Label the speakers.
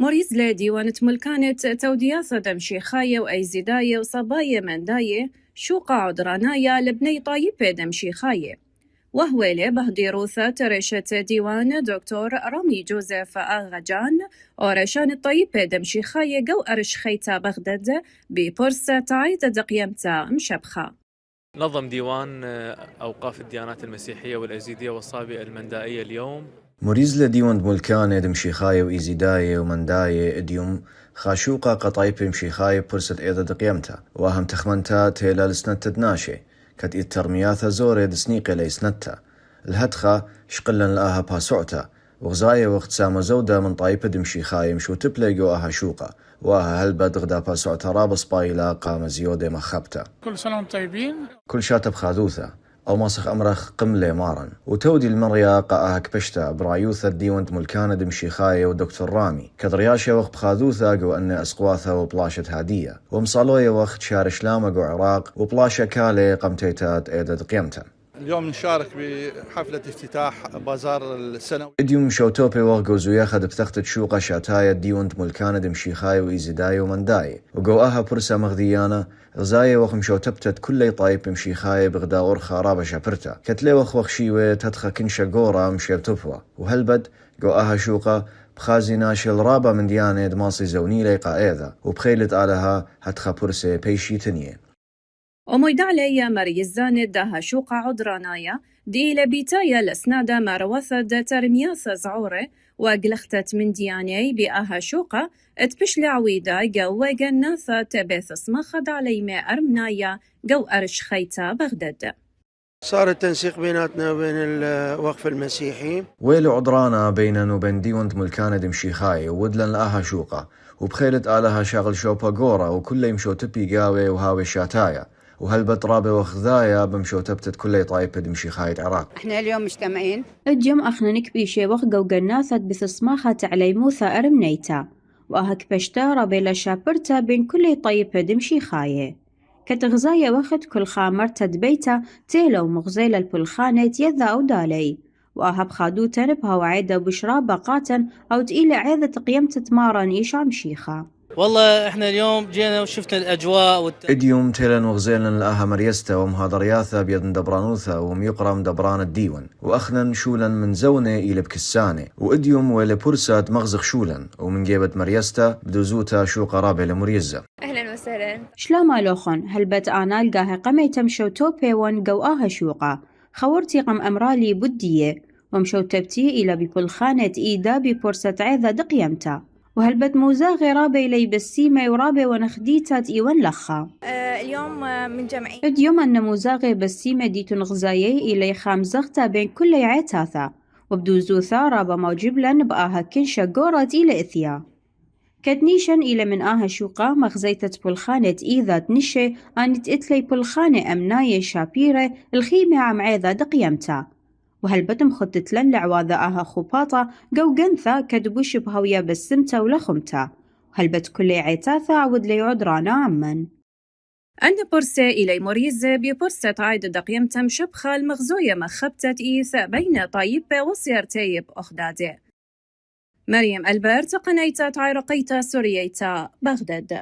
Speaker 1: موريزلي ديوانة ملكانة تودياثة دمشي خاية وأيزيداية وصباية منداية شوقة عدرانايا لبني طايبة دمشي خاية وهويلي بهديروثة ترشة ديوان دكتور رامي جوزيف آغاجان ورشان الطيبة دمشي خاية جو أرش خيتا بغداد ببرسة عيد دقيمتا مشبخة.
Speaker 2: نظم ديوان أوقاف الديانات المسيحية والأيزيدية والصابئة المندائية اليوم
Speaker 3: موريزلة ديوان ملكانة دمشيخاية وإيزيداية ومنداية إديوم خاشوقة قطايب مشيخاية برسة إيضا دقيمتا وهم تخمنتا تيلا لسنتا دناشي كت الترمياثا زوري دسنيقة ليسنتا الهدخة شقلن لآها باسوعتا وغزاية وقت سامة زودة من طايبة دمشيخاية مشو تبليقو آها شوقة وآها هلبد غدا باسوعتا رابص بايلا قام زيودة مخبتا.
Speaker 4: كل سنة وانتم طيبين.
Speaker 3: كل شاتب خاذوثة أو ماسخ أمرخ قملة مارن وتودي المريا قاها كبشتا برايوثة ديوانت ملكانة دمشيخاية ودكتور رامي كدرياشة وقت بخاذوثة قو أن أسقواثة وبلاشة هادية ومصالوية وقت شارش لامة قو عراق وبلاشة كالي قمتيتات إيدة قيمتا.
Speaker 5: اليوم نشارك بحفلة افتتاح بازار السنوي.
Speaker 3: اديوم شوتوبي وغو زوياخد بثختة شوقة شاتاية ديوانت ملكانة دمشيخاية وإيزيداية ومنداية وقوآها برسة مغذيانة غزاية وخم شوتبتت كل طايب مشيخاية بغدا أورخا رابا شابرتا كتلي وخوخشيوة تدخى كنشا قورا مشيبتوبوا وهلبد قوآها شوقة بخازي ناشل رابا من ديانة دماصي زوني ليقا ايذا وبخيلة آلها هتخى برسة بيشي تنية.
Speaker 1: وميدعلي مريزان داها شوقة عدرانايا دي لبيتايا لسنادة مروثد ترمياث زعورة وقلختت من دياني بآها شوقة اتبشل عويدة جو جناثة تبث اسمخد علي ما أرمنايا جو أرش خيتا بغداد.
Speaker 6: صار التنسيق بيناتنا وبين الوقف المسيحي
Speaker 3: ويلو عدرانا بيننا وبين ديوانت ملكانة دمشيخاية ودلن لآها شوقة وبخيلة آلها شاغل شوبا قورا وكل يمشو تبي قاوي وهاوي شاتايا وهلبت رابي وخذايا بمشو تبتت كل طايبة دمشي خاية عراق.
Speaker 7: احنا اليوم مجتمعين
Speaker 8: الجم اخنا نكبي شي وخقو قناثة بثصماخة علي موثى ارمنيتا واهك بشتا رابي لشابرتا بين كل طايبة دمشي خاية كتغزايا وخد كل خامر تدبيتا تيلو مغزيل البلخانة يذا او دالي واهب خادوتا نبها وعيدا بشرا باقاتا او تقيل عيدة قيمة تمارن يشام شيخا.
Speaker 9: والله احنا اليوم جينا وشفنا الاجواء
Speaker 3: اديوم تيلن وغزيلن لآها مريستا ومهادرياثا بيدن دبرانوثا وميقرم دبران الديون واخنن شولن من زونة الى بكسانة واديوم ويلي بورسات مغزخ شولن ومن جيبت مريستا بدوزوتا شو قرابة لمريزة.
Speaker 10: اهلا وسهلا.
Speaker 8: شلاما لوخن هلبت انا لقاها قميتم شوتوبي ون قوآها شوقة خورتي قم امرالي بدية ومشوتبتي الى ببلخانة ايدا ببورسة عيذا دقيمتا وهلبت موزاغي رابي لي بسيمة ورابي ونخديتات إيوان لخا.
Speaker 10: اليوم من جمعي
Speaker 8: اليوم أن موزاغي بسيمة ديتون غزايي إلي خامزغتا بين كل عيتاثا وبدوزوثا رابا موجبلن بآها كنشا قورات إلى إثيا كدنيشن إلى من آها شوقا مغزيتت بلخانة إيذات نشي آنت إتلي بلخانة أمناية شابيرة الخيمة عم عيذا دقيمتا وهلبتم خطت لن لعواذا آها خباطة قو قنثا كدبوش بهويا بسمتا ولخمتا وهلبت كل عيتاثا عود لي عدرانا عمن.
Speaker 1: أن برسة إلي مريزة ببرسة عيد دقيمتم شبخة المغزوية مخبتت إيثا بين طيبة وصيرتيب أخدادة. مريم البرت قنيتات عرقيتا سورييتا بغداد.